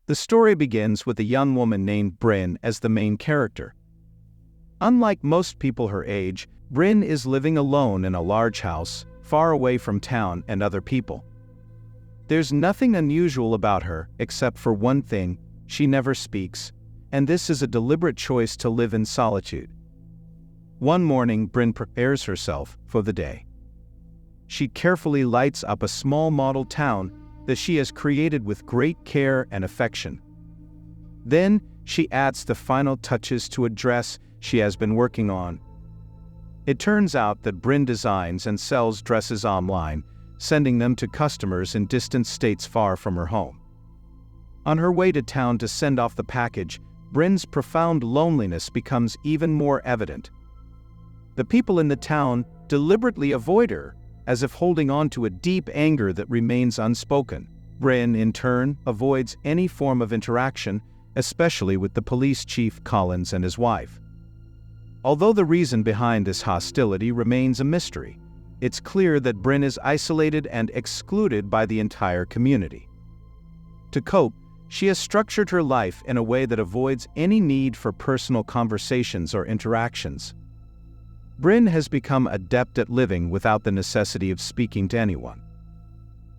The story begins with a young woman named Brynn as the main character. Unlike most people her age, Brynn is living alone in a large house, far away from town and other people. There's nothing unusual about her, except for one thing: she never speaks, and this is a deliberate choice to live in solitude. One morning, Brynn prepares herself for the day. She carefully lights up a small model town that she has created with great care and affection. Then, she adds the final touches to a dress she has been working on. It turns out that Brynn designs and sells dresses online, sending them to customers in distant states far from her home. On her way to town to send off the package, Brynn's profound loneliness becomes even more evident. The people in the town deliberately avoid her, as if holding on to a deep anger that remains unspoken. Brynn, in turn, avoids any form of interaction, especially with the police chief Collins and his wife. Although the reason behind this hostility remains a mystery, it's clear that Brynn is isolated and excluded by the entire community. To cope, she has structured her life in a way that avoids any need for personal conversations or interactions. Brynn has become adept at living without the necessity of speaking to anyone.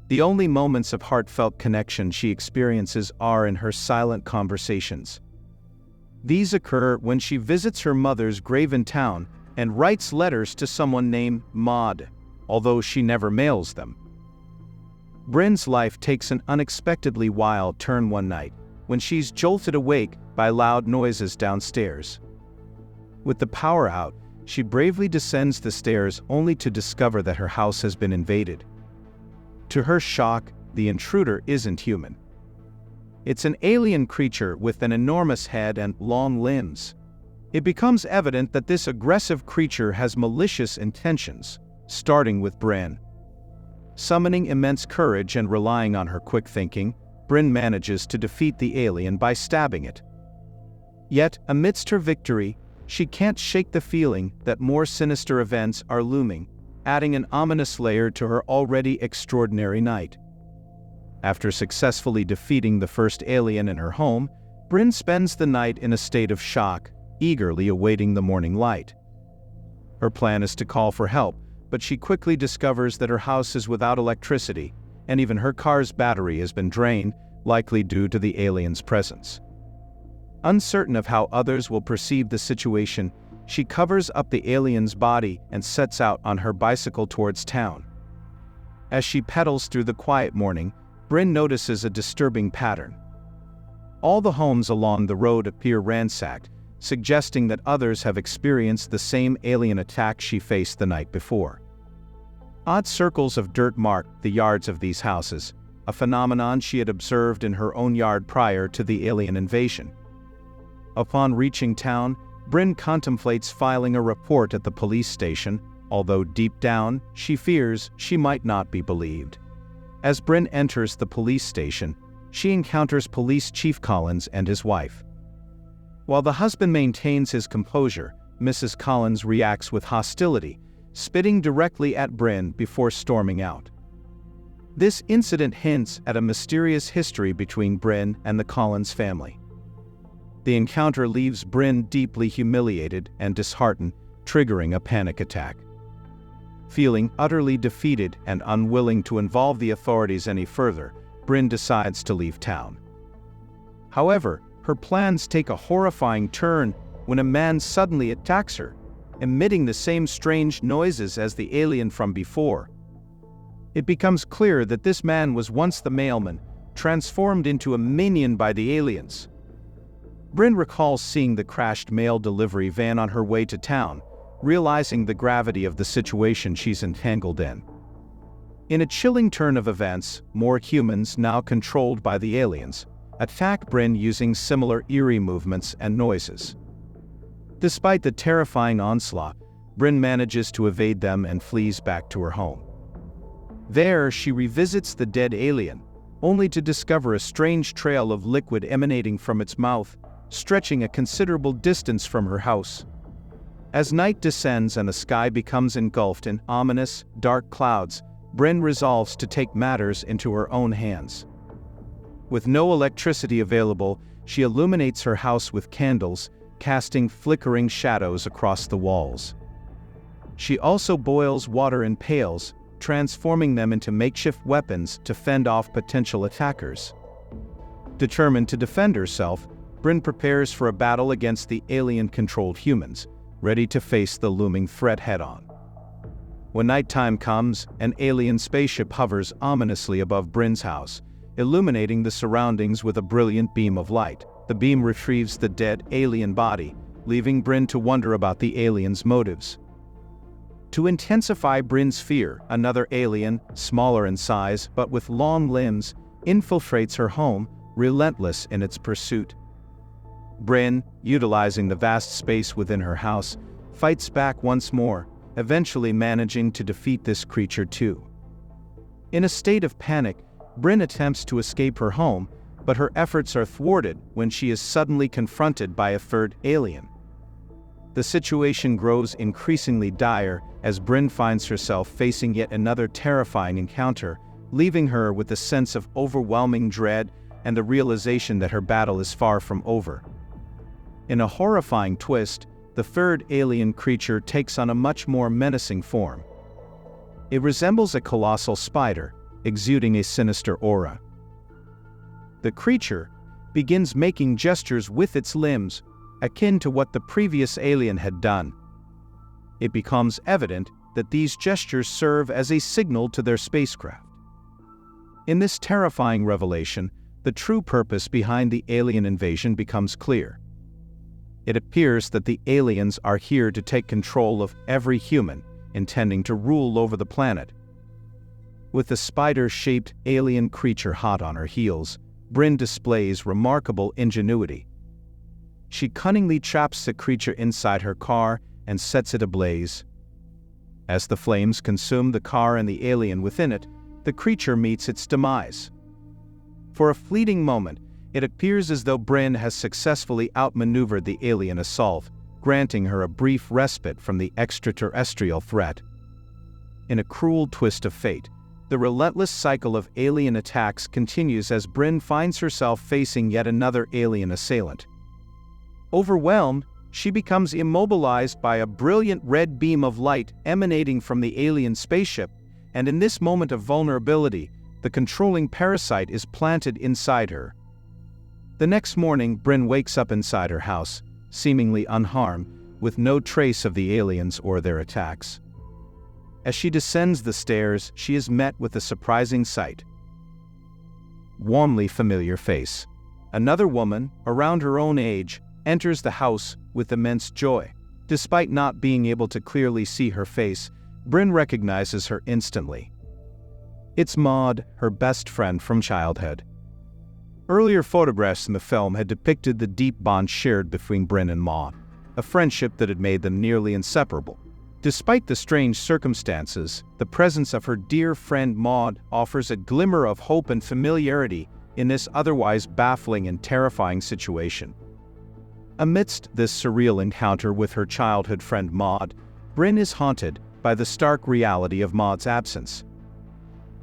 The only moments of heartfelt connection she experiences are in her silent conversations. These occur when she visits her mother's grave in town and writes letters to someone named Maud, although she never mails them. Brynn's life takes an unexpectedly wild turn one night, when she's jolted awake by loud noises downstairs. With the power out, she bravely descends the stairs only to discover that her house has been invaded. To her shock, the intruder isn't human. It's an alien creature with an enormous head and long limbs. It becomes evident that this aggressive creature has malicious intentions, starting with Brynn. Summoning immense courage and relying on her quick thinking, Brynn manages to defeat the alien by stabbing it. Yet, amidst her victory, she can't shake the feeling that more sinister events are looming, adding an ominous layer to her already extraordinary night. After successfully defeating the first alien in her home, Brynn spends the night in a state of shock, eagerly awaiting the morning light. Her plan is to call for help, but she quickly discovers that her house is without electricity, and even her car's battery has been drained, likely due to the alien's presence. Uncertain of how others will perceive the situation, she covers up the alien's body and sets out on her bicycle towards town. As she pedals through the quiet morning, Brynn notices a disturbing pattern. All the homes along the road appear ransacked, suggesting that others have experienced the same alien attack she faced the night before. Odd circles of dirt mark the yards of these houses, a phenomenon she had observed in her own yard prior to the alien invasion. Upon reaching town, Brynn contemplates filing a report at the police station, although deep down, she fears she might not be believed. As Brynn enters the police station, she encounters Police Chief Collins and his wife. While the husband maintains his composure, Mrs. Collins reacts with hostility, spitting directly at Brynn before storming out. This incident hints at a mysterious history between Brynn and the Collins family. The encounter leaves Brynn deeply humiliated and disheartened, triggering a panic attack. Feeling utterly defeated and unwilling to involve the authorities any further, Brynn decides to leave town. However, her plans take a horrifying turn when a man suddenly attacks her, emitting the same strange noises as the alien from before. It becomes clear that this man was once the mailman, transformed into a minion by the aliens. Brynn recalls seeing the crashed mail delivery van on her way to town, realizing the gravity of the situation she's entangled in. In a chilling turn of events, more humans, now controlled by the aliens, attack Brynn using similar eerie movements and noises. Despite the terrifying onslaught, Brynn manages to evade them and flees back to her home. There, she revisits the dead alien, only to discover a strange trail of liquid emanating from its mouth, stretching a considerable distance from her house. As night descends and the sky becomes engulfed in ominous, dark clouds, Brynn resolves to take matters into her own hands. With no electricity available, she illuminates her house with candles, casting flickering shadows across the walls. She also boils water in pails, transforming them into makeshift weapons to fend off potential attackers. Determined to defend herself, Brynn prepares for a battle against the alien-controlled humans, ready to face the looming threat head-on. When nighttime comes, an alien spaceship hovers ominously above Brynn's house, illuminating the surroundings with a brilliant beam of light. The beam retrieves the dead alien body, leaving Brynn to wonder about the alien's motives. To intensify Brynn's fear, another alien, smaller in size but with long limbs, infiltrates her home, relentless in its pursuit. Brynn, utilizing the vast space within her house, fights back once more, eventually managing to defeat this creature too. In a state of panic, Brynn attempts to escape her home, but her efforts are thwarted when she is suddenly confronted by a third alien. The situation grows increasingly dire as Brynn finds herself facing yet another terrifying encounter, leaving her with a sense of overwhelming dread and the realization that her battle is far from over. In a horrifying twist, the third alien creature takes on a much more menacing form. It resembles a colossal spider, exuding a sinister aura. The creature begins making gestures with its limbs, akin to what the previous alien had done. It becomes evident that these gestures serve as a signal to their spacecraft. In this terrifying revelation, the true purpose behind the alien invasion becomes clear. It appears that the aliens are here to take control of every human, intending to rule over the planet. With the spider-shaped alien creature hot on her heels, Brynn displays remarkable ingenuity. She cunningly traps the creature inside her car and sets it ablaze. As the flames consume the car and the alien within it, the creature meets its demise. For a fleeting moment, it appears as though Brynn has successfully outmaneuvered the alien assault, granting her a brief respite from the extraterrestrial threat. In a cruel twist of fate, the relentless cycle of alien attacks continues as Brynn finds herself facing yet another alien assailant. Overwhelmed, she becomes immobilized by a brilliant red beam of light emanating from the alien spaceship, and in this moment of vulnerability, the controlling parasite is planted inside her. The next morning, Brynn wakes up inside her house, seemingly unharmed, with no trace of the aliens or their attacks. As she descends the stairs, she is met with a surprising sight. Warmly familiar face. Another woman, around her own age, enters the house with immense joy. Despite not being able to clearly see her face, Brynn recognizes her instantly. It's Maud, her best friend from childhood. Earlier photographs in the film had depicted the deep bond shared between Brynn and Maud, a friendship that had made them nearly inseparable. Despite the strange circumstances, the presence of her dear friend Maud offers a glimmer of hope and familiarity in this otherwise baffling and terrifying situation. Amidst this surreal encounter with her childhood friend Maud, Brynn is haunted by the stark reality of Maud's absence.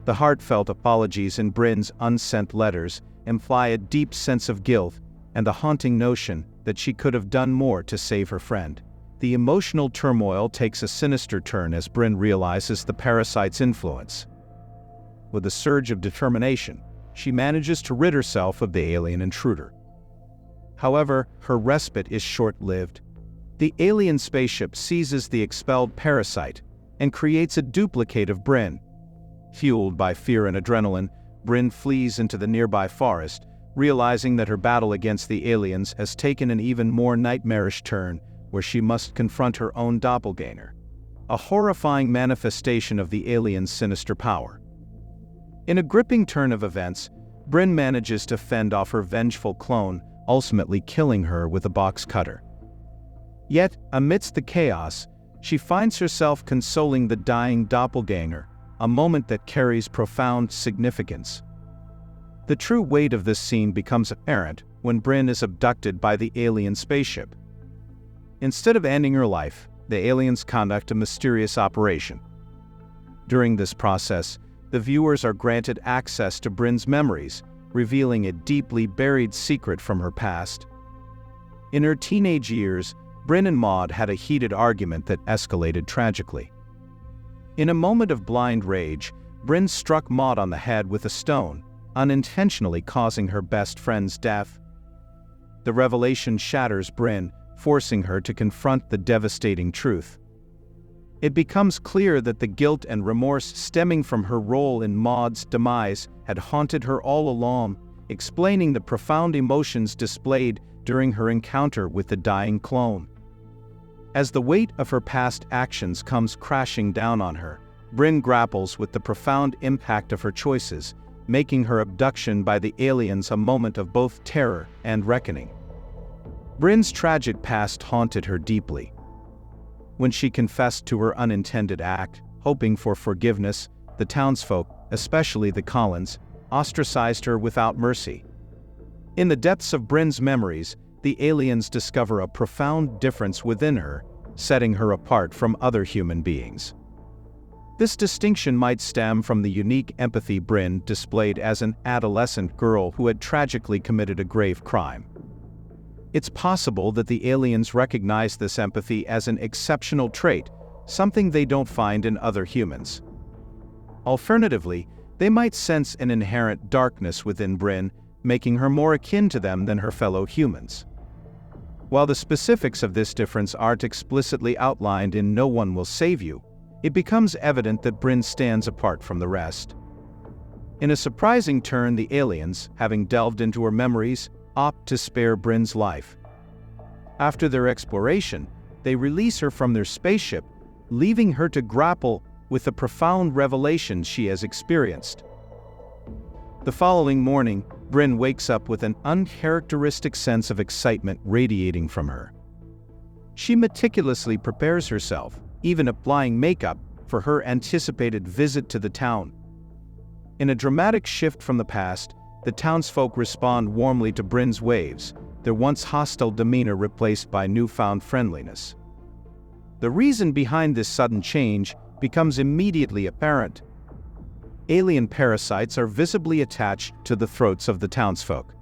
The heartfelt apologies in Brynn's unsent letters imply a deep sense of guilt and the haunting notion that she could have done more to save her friend. The emotional turmoil takes a sinister turn as Brynn realizes the parasite's influence. With a surge of determination, she manages to rid herself of the alien intruder. However, her respite is short-lived. The alien spaceship seizes the expelled parasite and creates a duplicate of Brynn. Fueled by fear and adrenaline, Brynn flees into the nearby forest, realizing that her battle against the aliens has taken an even more nightmarish turn, where she must confront her own doppelganger, a horrifying manifestation of the alien's sinister power. In a gripping turn of events, Brynn manages to fend off her vengeful clone, ultimately killing her with a box cutter. Yet, amidst the chaos, she finds herself consoling the dying doppelganger, a moment that carries profound significance. The true weight of this scene becomes apparent when Brynn is abducted by the alien spaceship. Instead of ending her life, the aliens conduct a mysterious operation. During this process, the viewers are granted access to Brynn's memories, revealing a deeply buried secret from her past. In her teenage years, Brynn and Maud had a heated argument that escalated tragically. In a moment of blind rage, Brynn struck Maud on the head with a stone, unintentionally causing her best friend's death. The revelation shatters Brynn, forcing her to confront the devastating truth. It becomes clear that the guilt and remorse stemming from her role in Maud's demise had haunted her all along, explaining the profound emotions displayed during her encounter with the dying clone. As the weight of her past actions comes crashing down on her, Brynn grapples with the profound impact of her choices, making her abduction by the aliens a moment of both terror and reckoning. Brynn's tragic past haunted her deeply. When she confessed to her unintended act, hoping for forgiveness, the townsfolk, especially the Collins, ostracized her without mercy. In the depths of Brynn's memories, the aliens discover a profound difference within her, setting her apart from other human beings. This distinction might stem from the unique empathy Brynn displayed as an adolescent girl who had tragically committed a grave crime. It's possible that the aliens recognize this empathy as an exceptional trait, something they don't find in other humans. Alternatively, they might sense an inherent darkness within Brynn, making her more akin to them than her fellow humans. While the specifics of this difference aren't explicitly outlined in No One Will Save You, it becomes evident that Brynn stands apart from the rest. In a surprising turn, the aliens, having delved into her memories, opt to spare Brynn's life. After their exploration, they release her from their spaceship, leaving her to grapple with the profound revelations she has experienced. The following morning, Brynn wakes up with an uncharacteristic sense of excitement radiating from her. She meticulously prepares herself, even applying makeup, for her anticipated visit to the town. In a dramatic shift from the past, the townsfolk respond warmly to Brynn's waves, their once hostile demeanor replaced by newfound friendliness. The reason behind this sudden change becomes immediately apparent. Alien parasites are visibly attached to the throats of the townsfolk.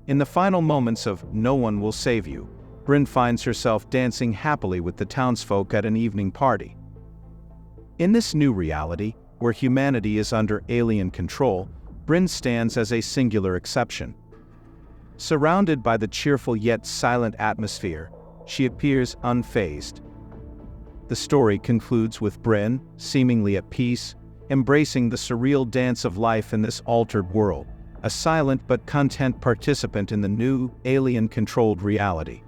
In the final moments of No One Will Save You, Brynn finds herself dancing happily with the townsfolk at an evening party. In this new reality, where humanity is under alien control, Brynn stands as a singular exception. Surrounded by the cheerful yet silent atmosphere, she appears unfazed. The story concludes with Brynn, seemingly at peace, embracing the surreal dance of life in this altered world, a silent but content participant in the new, alien-controlled reality.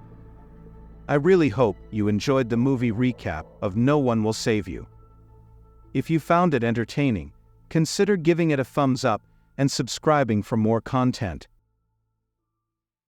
I really hope you enjoyed the movie recap of No One Will Save You. If you found it entertaining, consider giving it a thumbs up and subscribing for more content.